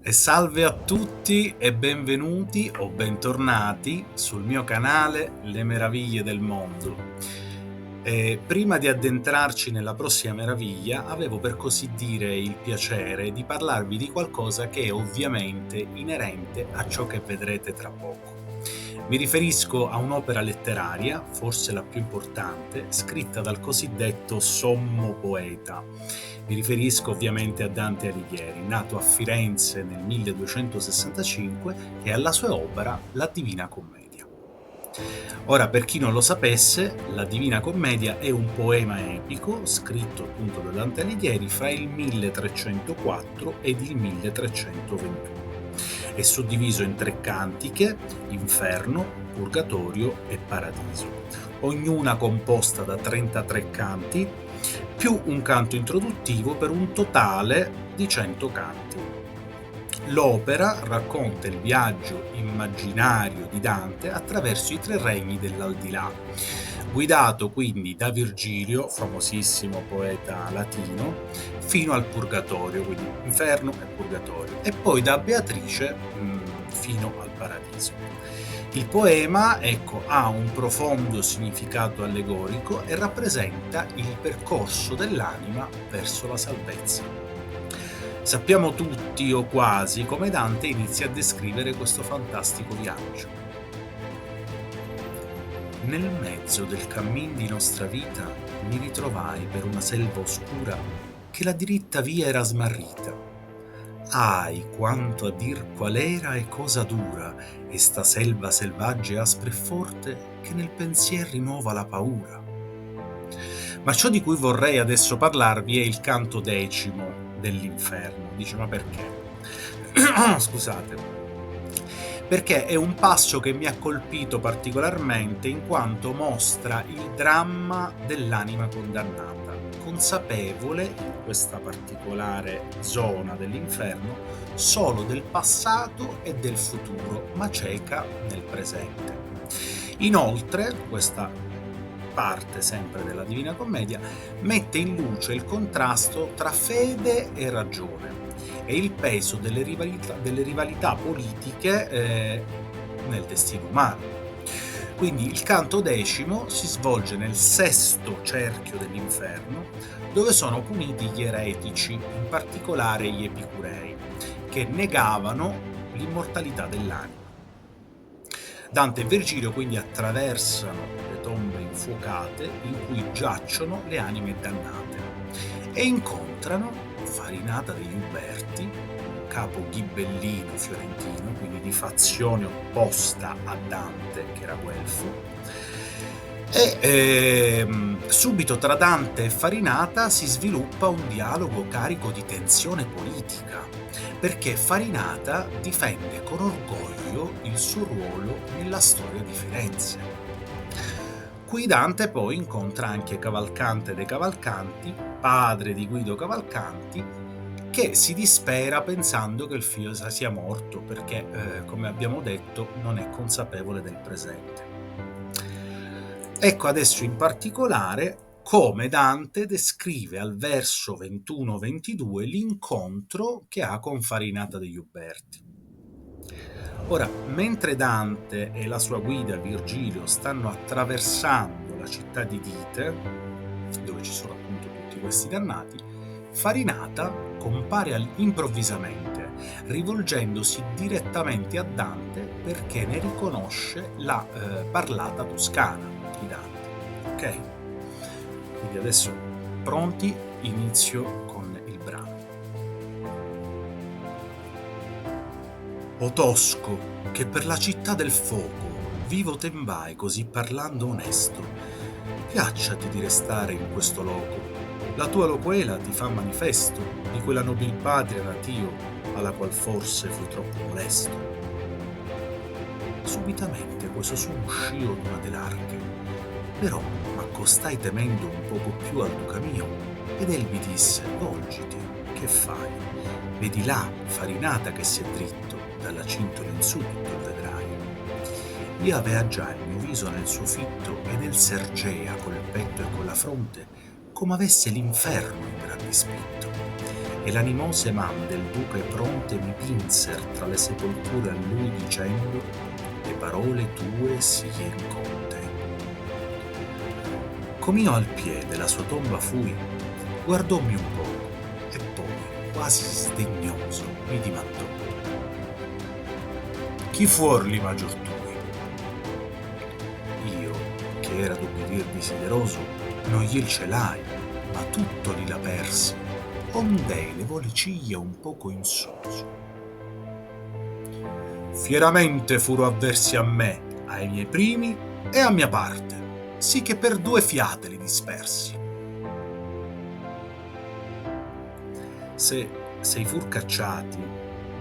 E salve a tutti e benvenuti o bentornati sul mio canale Le meraviglie del mondo. Prima di addentrarci nella prossima meraviglia, avevo per così dire il piacere di parlarvi di qualcosa che è ovviamente inerente a ciò che vedrete tra poco. Mi riferisco a un'opera letteraria, forse la più importante, scritta dal cosiddetto sommo poeta. Mi riferisco ovviamente a Dante Alighieri, nato a Firenze nel 1265, e alla sua opera La Divina Commedia. Ora, per chi non lo sapesse, La Divina Commedia è un poema epico scritto appunto da Dante Alighieri fra il 1304 ed il 1321. È suddiviso in 3 cantiche: Inferno, Purgatorio e Paradiso, ognuna composta da 33 canti, più un canto introduttivo per un totale di 100 canti. L'opera racconta il viaggio immaginario di Dante attraverso i 3 regni dell'aldilà, guidato quindi da Virgilio, famosissimo poeta latino, fino al Purgatorio, quindi Inferno e Purgatorio, e poi da Beatrice fino al Paradiso. Il poema, ha un profondo significato allegorico e rappresenta il percorso dell'anima verso la salvezza. Sappiamo tutti, o quasi, come Dante inizia a descrivere questo fantastico viaggio. Nel mezzo del cammin di nostra vita mi ritrovai per una selva oscura che la diritta via era smarrita. Ahi, quanto a dir qual era e cosa dura esta selva selvaggia e aspra e forte che nel pensier rinnova la paura. Ma ciò di cui vorrei adesso parlarvi è il canto 10 dell'Inferno. Dice, ma perché? Scusate. Perché è un passo che mi ha colpito particolarmente in quanto mostra il dramma dell'anima condannata, consapevole in questa particolare zona dell'inferno solo del passato e del futuro, ma cieca nel presente. Inoltre, questa parte sempre della Divina Commedia mette in luce il contrasto tra fede e ragione e il peso delle rivalità politiche nel destino umano. Quindi il canto 10 si svolge nel 6° cerchio dell'inferno, dove sono puniti gli eretici, in particolare gli epicurei, che negavano l'immortalità dell'anima. Dante e Virgilio quindi attraversano le tombe infuocate in cui giacciono le anime dannate e incontrano Farinata degli Uberti, un capo ghibellino fiorentino, quindi di fazione opposta a Dante, che era guelfo. E subito tra Dante e Farinata si sviluppa un dialogo carico di tensione politica, perché Farinata difende con orgoglio il suo ruolo nella storia di Firenze. Qui Dante poi incontra anche Cavalcante dei Cavalcanti, padre di Guido Cavalcanti, che si dispera pensando che il figlio sia morto perché, come abbiamo detto, non è consapevole del presente. Ecco adesso in particolare come Dante descrive al verso 21-22 l'incontro che ha con Farinata degli Uberti. Ora, mentre Dante e la sua guida Virgilio stanno attraversando la città di Dite, dove ci sono appunto tutti questi dannati, Farinata compare improvvisamente, rivolgendosi direttamente a Dante perché ne riconosce la parlata toscana di Dante. Ok? Quindi adesso pronti, inizio con il brano. O Tosco, che per la città del fuoco vivo tembai così parlando onesto, piacciati di restare in questo loco, la tua loquela ti fa manifesto di quella nobil patria natio alla qual forse fui troppo molesto. Subitamente questo suono uscìo d'una de larghe, però m'accostai temendo un poco più al duca mio, ed el mi disse, volgiti, che fai? Vedi là, Farinata che si è dritto, dalla cintola in su tutto vedrai. Io avea già il mio viso nel suo fitto ed el sergea col petto e con la fronte come avesse l'inferno in gran dispetto, e l'animose man del duca e pronte mi spinser tra le sepolture a lui dicendo: «Le parole tue sien con te». Com'io al piede la sua tomba fui, guardommi un po' e poi, quasi sdegnoso, mi dimandò: «Chi fuor li maggior tui?» Io, che era d'ubbidir desideroso, non gliel celai, ma tutto li la persi, ond'ei levò le ciglia un poco insoso. Fieramente furo avversi a me, ai miei primi e a mia parte, sì che per 2 fiate li dispersi. Se i fur cacciati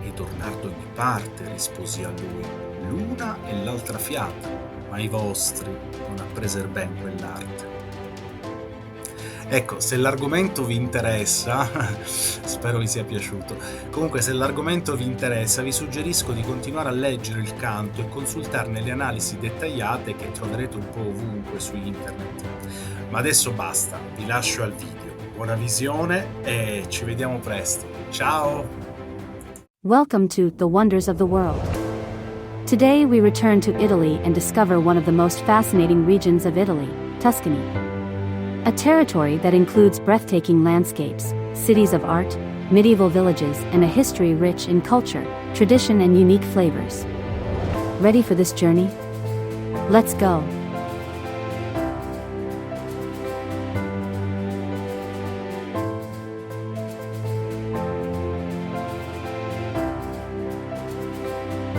e tornar d'ogni parte, risposi a lui, l'una e l'altra fiata, ma i vostri non appreser ben quell'arte. Ecco, se l'argomento vi interessa, spero vi sia piaciuto. Comunque, se l'argomento vi interessa, vi suggerisco di continuare a leggere il canto e consultarne le analisi dettagliate che troverete un po' ovunque su internet. Ma adesso basta, vi lascio al video. Buona visione e ci vediamo presto. Ciao! Welcome to The Wonders of the World. Today we return to Italy and discover one of the most fascinating regions of Italy, Tuscany. A territory that includes breathtaking landscapes, cities of art, medieval villages, and a history rich in culture, tradition, and unique flavors. Ready for this journey? Let's go!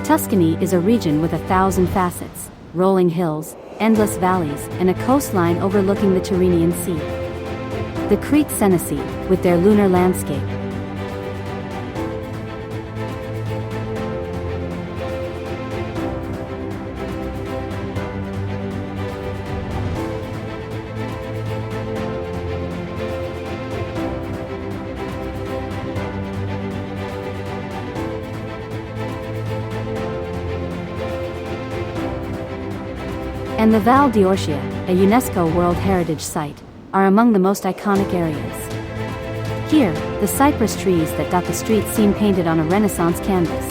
Tuscany is a region with 1,000 facets, rolling hills, endless valleys, and a coastline overlooking the Tyrrhenian Sea. The Crete Senecy, with their lunar landscape. And the Val d'Orcia, a UNESCO World Heritage Site, are among the most iconic areas. Here, the cypress trees that dot the streets seem painted on a Renaissance canvas.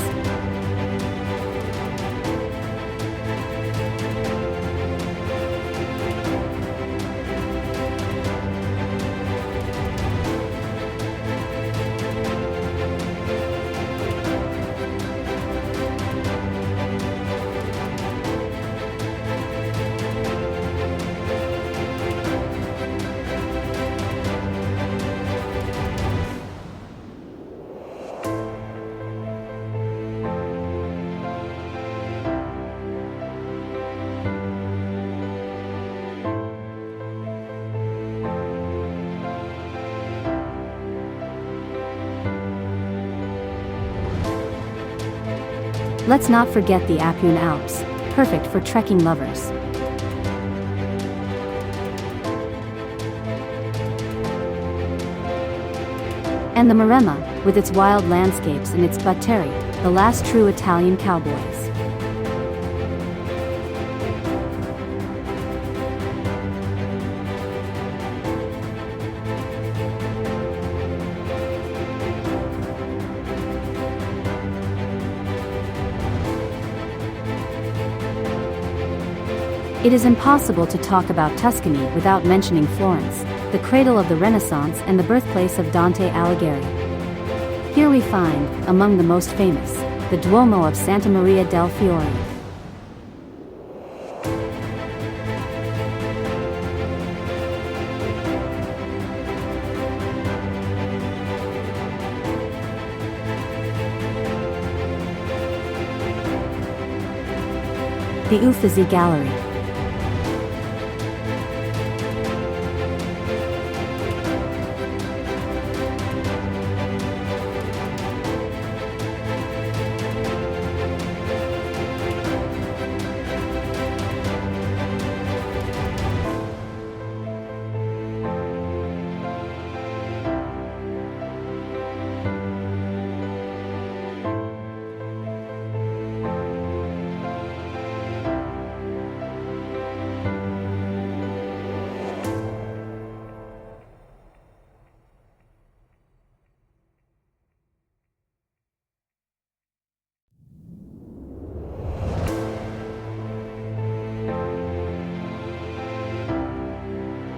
Let's not forget the Appian Alps, perfect for trekking lovers. And the Maremma, with its wild landscapes and its Batteri, the last true Italian cowboys. It is impossible to talk about Tuscany without mentioning Florence, the cradle of the Renaissance and the birthplace of Dante Alighieri. Here we find, among the most famous, the Duomo of Santa Maria del Fiore. The Offisi Gallery.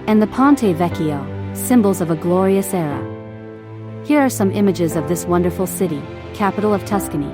and the Ponte Vecchio, symbols of a glorious era. Here are some images of this wonderful city, capital of Tuscany.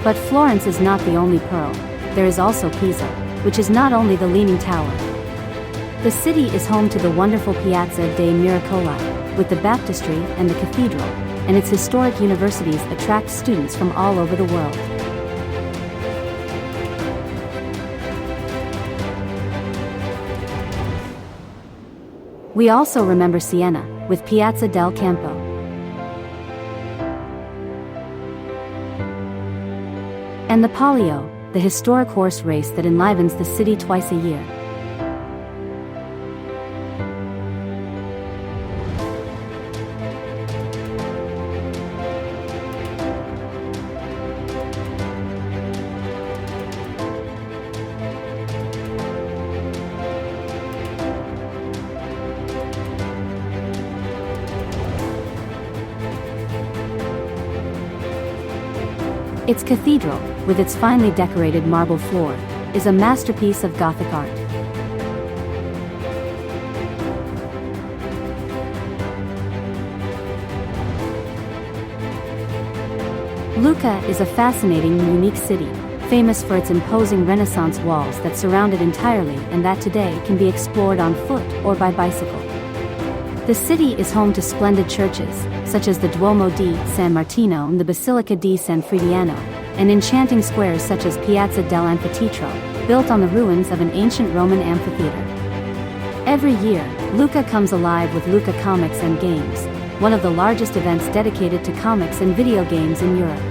But Florence is not the only pearl. There is also Pisa, which is not only the Leaning Tower. The city is home to the wonderful Piazza dei Miracoli, with the baptistry and the cathedral, and its historic universities attract students from all over the world. We also remember Siena, with Piazza del Campo. And the Palio, the historic horse race that enlivens the city twice a year. Its cathedral, with its finely decorated marble floor, is a masterpiece of Gothic art. Lucca is a fascinating and unique city, famous for its imposing Renaissance walls that surround it entirely and that today can be explored on foot or by bicycle. The city is home to splendid churches, such as the Duomo di San Martino and the Basilica di San Frediano, and enchanting squares such as Piazza dell'Anfiteatro, built on the ruins of an ancient Roman amphitheater. Every year, Lucca comes alive with Lucca Comics and Games, one of the largest events dedicated to comics and video games in Europe.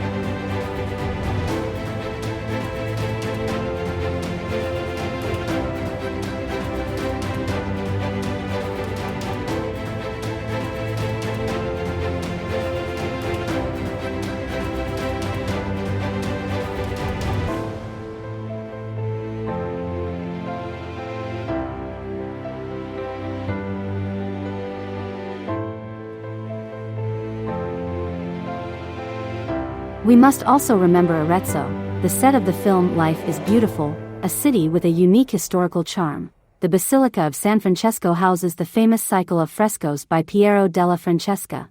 We must also remember Arezzo, the set of the film Life is Beautiful, a city with a unique historical charm. The Basilica of San Francesco houses the famous cycle of frescoes by Piero della Francesca.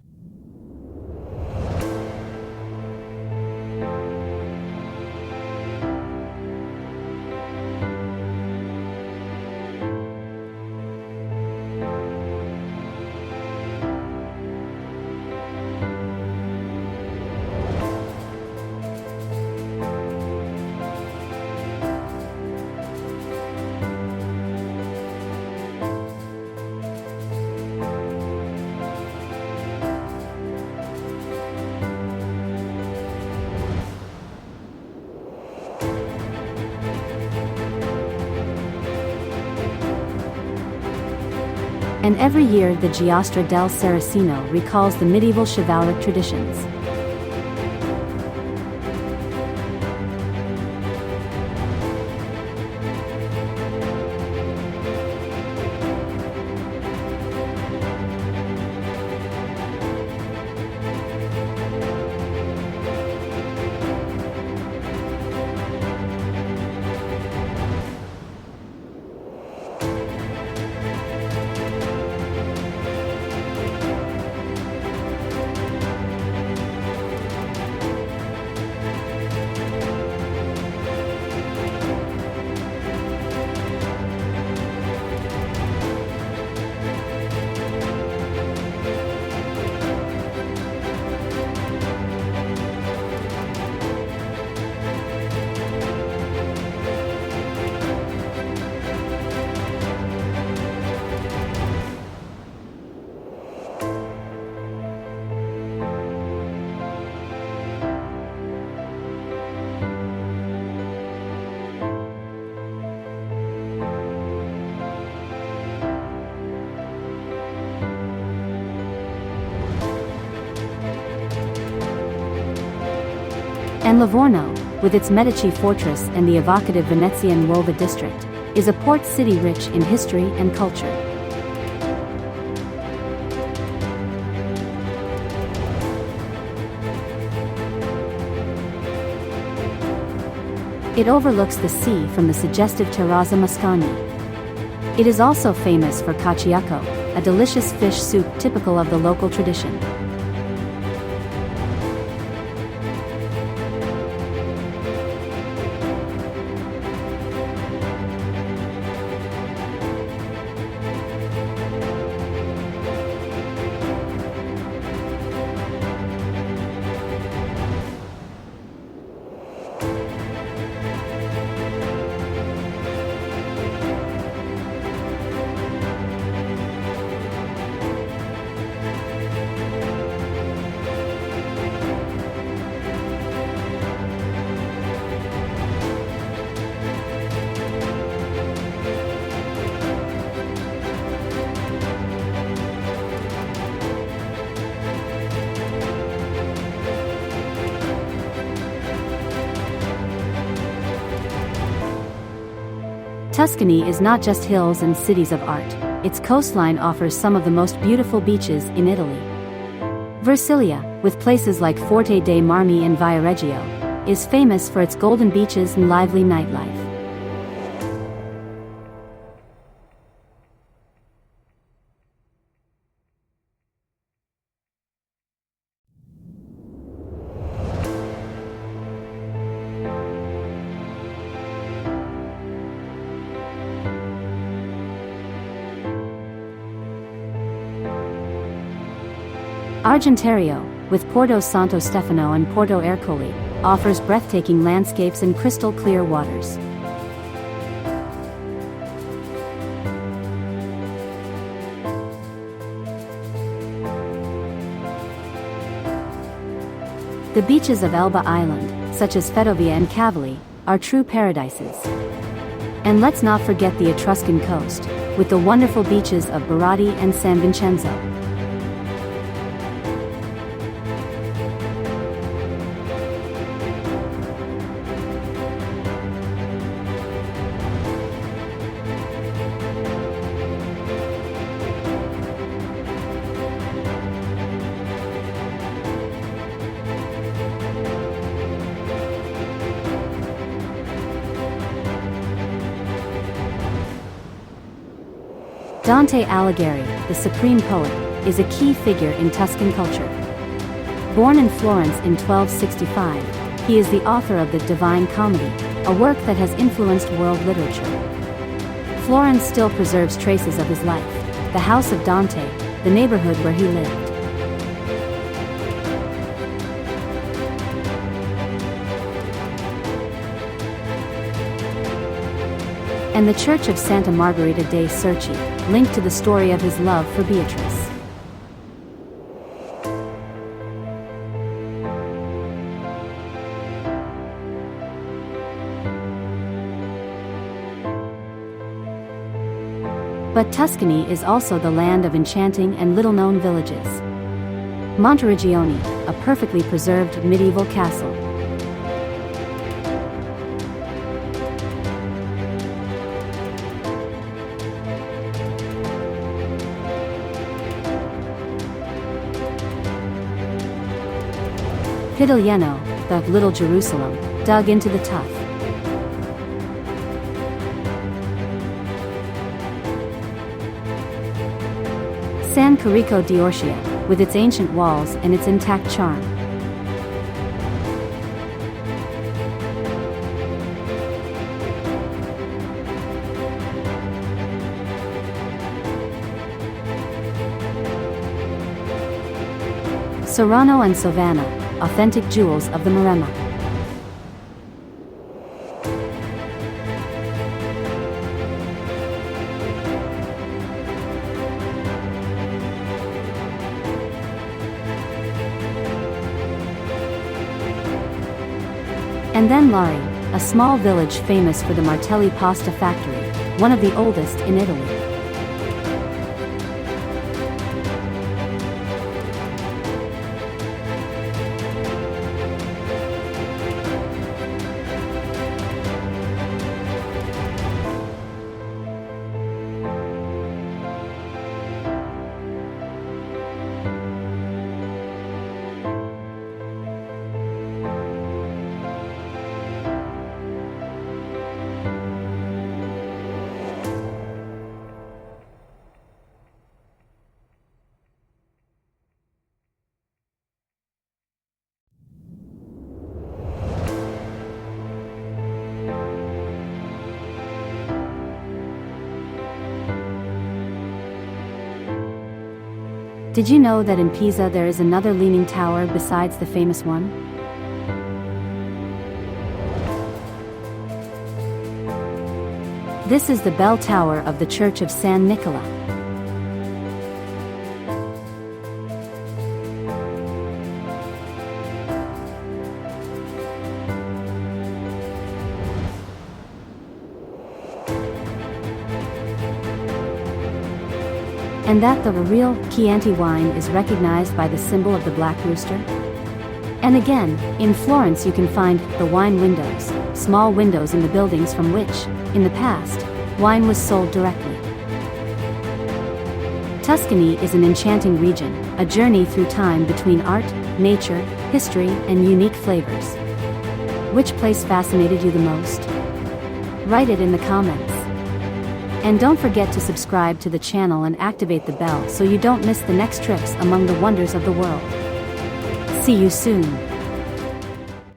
And every year the Giostra del Saracino recalls the medieval chivalric traditions. And Livorno, with its Medici fortress and the evocative Venezian Nuova district, is a port city rich in history and culture. It overlooks the sea from the suggestive Terrazza Mosconi. It is also famous for caciacco, a delicious fish soup typical of the local tradition. Tuscany is not just hills and cities of art, its coastline offers some of the most beautiful beaches in Italy. Fisilia, with places like Forte dei Marmi and Viareggio, is famous for its golden beaches and lively nightlife. Argentario, with Porto Santo Stefano and Porto Ercole, offers breathtaking landscapes and crystal-clear waters. The beaches of Elba Island, such as Fedovia and Cavoli, are true paradises. And let's not forget the Etruscan coast, with the wonderful beaches of Barati and San Vincenzo. Dante Alighieri, the supreme poet, is a key figure in Tuscan culture. Born in Florence in 1265, he is the author of the Divine Comedy, a work that has influenced world literature. Florence still preserves traces of his life: the house of Dante, the neighborhood where he lived. And the Church of Santa Margherita dei Cerchi, linked to the story of his love for Beatrice. But Tuscany is also the land of enchanting and little-known villages. Monteriggioni, a perfectly preserved medieval castle. Pitiglieno, the Little Jerusalem, dug into the tuff. San Cirico d'Orcia, with its ancient walls and its intact charm. Serrano and Savannah, authentic jewels of the Maremma. And then Lari, a small village famous for the Martelli pasta factory, one of the oldest in Italy. Did you know that in Pisa there is another leaning tower besides the famous one? This is the bell tower of the Church of San Nicola. And that the real Chianti wine is recognized by the symbol of the black rooster? And again, in Florence you can find the wine windows, small windows in the buildings from which, in the past, wine was sold directly. Tuscany is an enchanting region, a journey through time between art, nature, history, and unique flavors. Which place fascinated you the most? Write it in the comments. And don't forget to subscribe to the channel and activate the bell so you don't miss the next trips among the wonders of the world. See you soon.